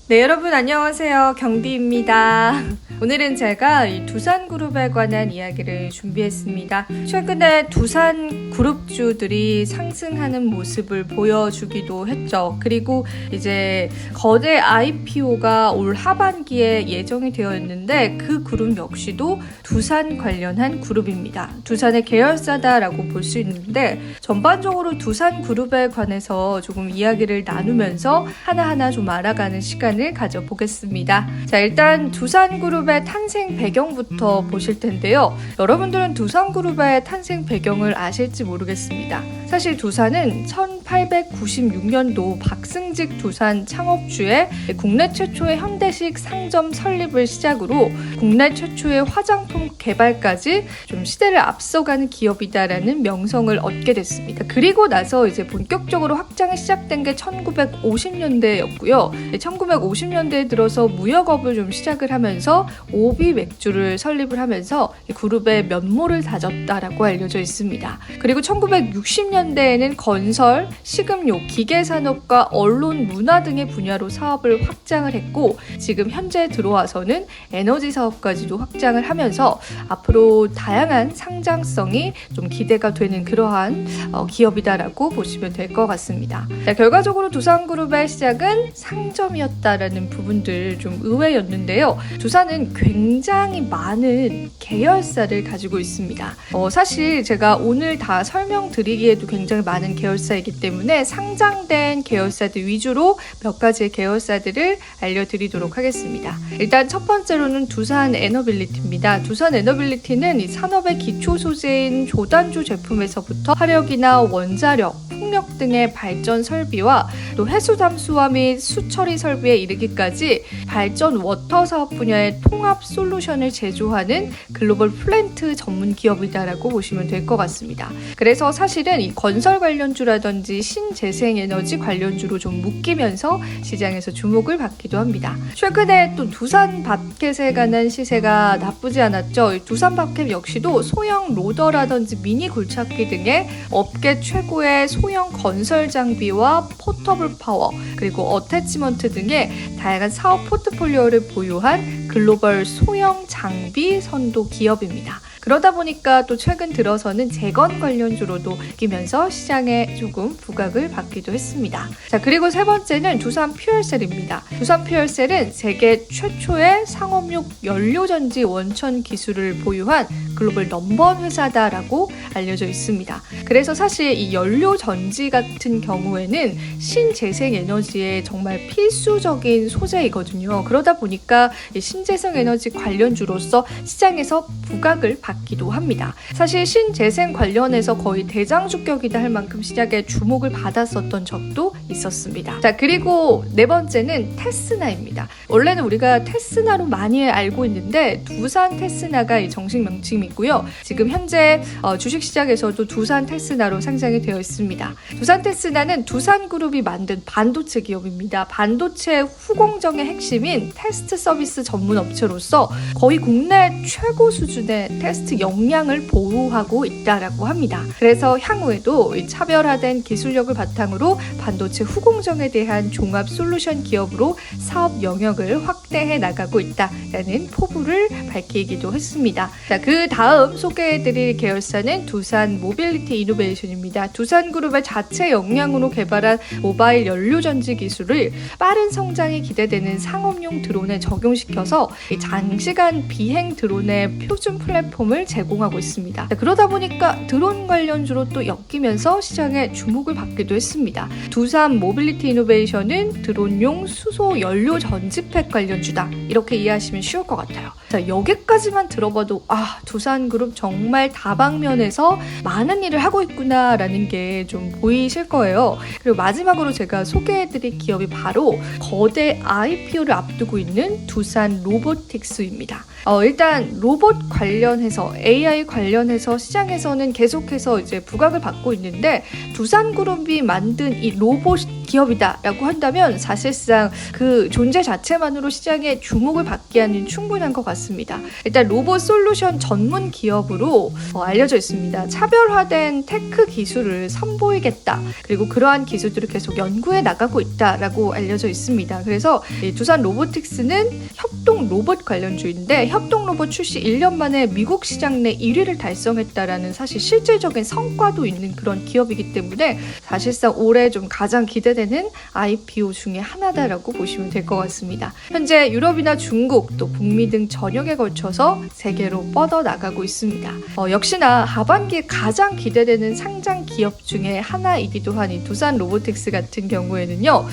네, 여러분 안녕하세요. 경디입니다. 오늘은 제가 이 두산그룹에 관한 이야기를 준비했습니다. 최근에 두산 그룹주들이 상승하는 모습을 보여주기도 했죠. 그리고 이제 거대 IPO가 올 하반기에 예정이 되어 있는데 그 그룹 역시도 두산 관련한 그룹입니다. 두산의 계열사다라고 볼 수 있는데 전반적으로 두산그룹에 관해서 조금 이야기를 나누면서 하나하나 좀 알아가는 시간을 가져보겠습니다. 자, 일단 두산그룹의 탄생 배경부터 보실 텐데요. 여러분들은 두산그룹의 탄생 배경을 아실지 모르겠습니다. 사실 두산은 1896년도 박승직 두산 창업주의 국내 최초의 현대식 상점 설립을 시작으로 국내 최초의 화장품 개발까지 좀 시대를 앞서가는 기업이다라는 명성을 얻게 됐습니다. 그리고 나서 이제 본격적으로 확장이 시작된 게 1950년대였고요. 1950년대에 들어서 무역업을 좀 시작을 하면서 오비 맥주를 설립을 하면서 그룹의 면모를 다졌다라고 알려져 있습니다. 그리고 1960년대에는 건설, 식음료, 기계산업과 언론, 문화 등의 분야로 사업을 확장을 했고 지금 현재 들어와서는 에너지 사업까지도 확장을 하면서 앞으로 다양한 상장성이 좀 기대가 되는 그러한 기업이다라고 보시면 될 것 같습니다. 자, 결과적으로 두산그룹의 시작은 상점이었다라는 부분들 좀 의외였는데요. 두산은 굉장히 많은 계열사를 가지고 있습니다. 사실 제가 오늘 다 설명드리기에도 굉장히 많은 계열사이기 때문에 상장된 계열사들 위주로 몇 가지의 계열사들을 알려드리도록 하겠습니다. 일단 첫 번째로는 두산 에너빌리티입니다. 두산 에너빌리티는 이 산업의 기초 소재인 조단주 제품에서부터 화력이나 원자력, 풍력 등의 발전 설비와 또 해수 담수화 및 수처리 설비에 이르기까지 발전 워터 사업 분야의 통합 솔루션을 제조하는 글로벌 플랜트 전문 기업이다라고 보시면 될 것 같습니다. 그래서 사실은 이 건설 관련주라든지 신재생 에너지 관련주로 좀 묶이면서 시장에서 주목을 받기도 합니다. 최근에 또 두산 밥켓에 관한 시세가 나쁘지 않았죠. 두산 밥켓 역시도 소형 로더라든지 미니 굴착기 등의 업계 최고의 소형 건설 장비와 포터블 파워 그리고 어태치먼트 등의 다양한 사업 포트폴리오를 보유한 글로벌 소형 장비 선도 기업입니다. 그러다 보니까 또 최근 들어서는 재건 관련주로도 끼면서 시장에 조금 부각을 받기도 했습니다. 자, 그리고 세 번째는 두산 퓨얼셀입니다. 두산 퓨얼셀은 세계 최초의 상업용 연료전지 원천 기술을 보유한 글로벌 넘버원 회사다라고 알려져 있습니다. 그래서 사실 이 연료전지 같은 경우에는 신재생 에너지의 정말 필수적인 소재이거든요. 그러다 보니까 이 신재생 에너지 관련주로서 시장에서 부각을 받기도 합니다. 사실 신재생 관련해서 거의 대장주격이다 할 만큼 시장에 주목을 받았었던 적도 있었습니다. 자, 그리고 네 번째는 테스나입니다. 원래는 우리가 테스나로 많이 알고 있는데 두산 테스나가 이 정식 명칭이고요. 지금 현재 주식시장에서도 두산 테스나로 상장이 되어 있습니다. 두산 테스나는 두산그룹이 만든 반도체 기업입니다. 반도체 후공정의 핵심인 테스트 서비스 전문 업체로서 거의 국내 최고 수준의 테스트 역량을 보유하고 있다라고 합니다. 그래서 향후에도 차별화된 기술력을 바탕으로 반도체 후공정에 대한 종합 솔루션 기업으로 사업 영역을 확대해 나가고 있다라는 포부를 밝히기도 했습니다. 자, 그 다음 소개해드릴 계열사는 두산 모빌리티 이노베이션입니다. 두산그룹의 자체 역량으로 개발한 모바일 연료전지 기술을 빠른 성장이 기대되는 상업용 드론에 적용시켜서 장시간 비행 드론의 표준 플랫폼을 제공하고 있습니다. 자, 그러다 보니까 드론 관련주로 또 엮이면서 시장에 주목을 받기도 했습니다. 두산 모빌리티 이노베이션은 드론용 수소 연료 전지팩 관련주다. 이렇게 이해하시면 쉬울 것 같아요. 자, 여기까지만 들어봐도 두산그룹 정말 다방면에서 많은 일을 하고 있구나라는 게 좀 보이실 거예요. 그리고 마지막으로 제가 소개해드릴 기업이 바로 거대 IPO를 앞두고 있는 두산 로보틱스입니다. 일단 로봇 관련해서 AI 관련해서 시장에서는 계속해서 이제 부각을 받고 있는데 두산그룹이 만든 이 로봇 기업이다라고 한다면 사실상 그 존재 자체만으로 시장에 주목을 받기에는 충분한 것 같습니다. 일단 로봇 솔루션 전문 기업으로 알려져 있습니다. 차별화된 테크 기술을 선보이겠다. 그리고 그러한 기술들을 계속 연구해 나가고 있다라고 알려져 있습니다. 그래서 이 두산 로보틱스는 협동 로봇 관련주인데 협동 로봇 출시 1년 만에 미국 시장 내 1위를 달성했다라는 사실 실질적인 성과도 있는 그런 기업이기 때문에 사실상 올해 좀 가장 기대되는 IPO 중에 하나다라고 보시면 될 것 같습니다. 현재 유럽이나 중국 또 북미 등 전역에 걸쳐서 세계로 뻗어나가고 있습니다. 역시나 하반기에 가장 기대되는 상장 기업 중에 하나이기도 한 이 두산 로보틱스 같은 경우에는요.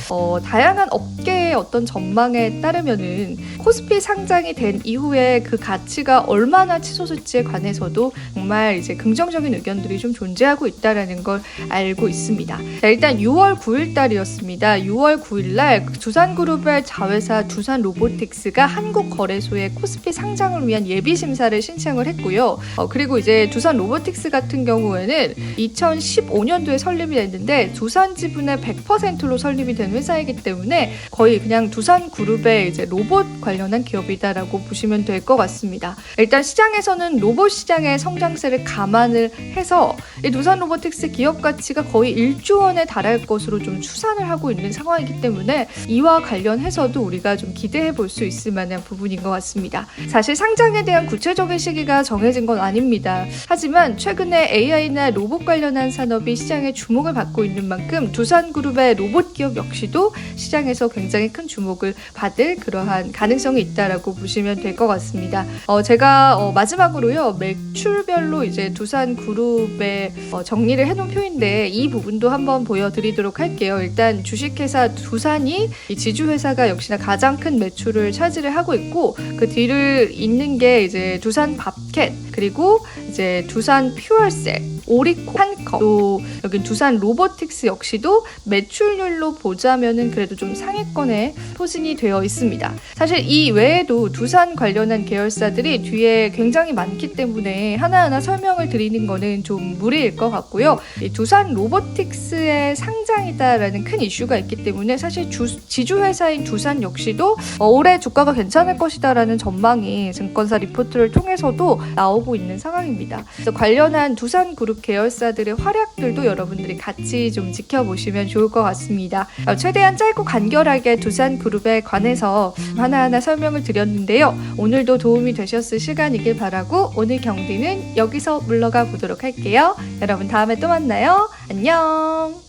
다양한 업계의 어떤 전망에 따르면은 코스피 상장이 된 이후에 그 가치가 얼마나 치솟을지에 관해서도 정말 이제 긍정적인 의견들이 좀 존재하고 있다라는 걸 알고 있습니다. 자, 일단 6월 9일 달이었습니다. 6월 9일 날 두산그룹의 자회사 두산 로보틱스가 한국거래소에 코스피 상장을 위한 예비 심사를 신청을 했고요. 그리고 이제 두산 로보틱스 같은 경우에는 2015년도에 설립이 됐는데 두산 지분의 100%로 설립이 된 회사이기 때문에 거의 그냥 두산그룹의 이제 로봇 관련한 기업이다라고 보시면 될 것 같습니다. 일단 시장에서는 로봇 시장의 성장세를 감안을 해서 이 두산 로보틱스 기업 가치가 거의 1조 원에 달할 것으로 좀 추산을 하고 있는 상황이기 때문에 이와 관련해서도 우리가 좀 기대해 볼 수 있을 만한 부분인 것 같습니다. 사실 상장에 대한 구체적인 시기가 정해진 건 아닙니다. 하지만 최근에 AI나 로봇 관련한 산업이 시장에 주목을 받고 있는 만큼 두산그룹의 로봇 기업 역시도 시장에서 굉장히 큰 주목을 받을 그러한 가능성이 있다라고 보시면 될 것 같습니다. 제가 마지막으로요 매출별로 이제 두산그룹의 정리를 해놓은 표인데 이 부분도 한번 보여드리도록 할게요. 일단 주식회사 두산이 이 지주회사가 역시나 가장 큰 매출을 차지를 하고 있고 그 뒤를 잇는 게 이제 두산 밥캣 그리고 이제 두산 퓨얼셀, 오리코, 한컵 또 여기 두산 로보틱스 역시도 매출률로 보자면은 그래도 좀 상위권에 포진이 되어 있습니다. 사실 이 외에도 두산 관련한 계열사들이 뒤에 굉장히 많기 때문에 하나하나 설명을 드리는 거는 좀 무리일 것 같고요. 이 두산 로보틱스의 상장이다라는 큰 이슈가 있기 때문에 사실 지주회사인 두산 역시도 올해 주가가 괜찮을 것이다라는 전망이 증권사 리포트를 통해서도 나오고 있는 상황입니다. 그래서 관련한 두산그룹 계열사들의 활약들도 여러분들이 같이 좀 지켜보시면 좋을 것 같습니다. 최대한 짧고 간결하게 두산그룹에 관해서 하나하나 설명을 드렸는데요. 오늘도 도움이 되셨을 시간이길 바라고 오늘 경기는 여기서 물러가 보도록 할게요. 여러분 다음에 또 만나요. 안녕.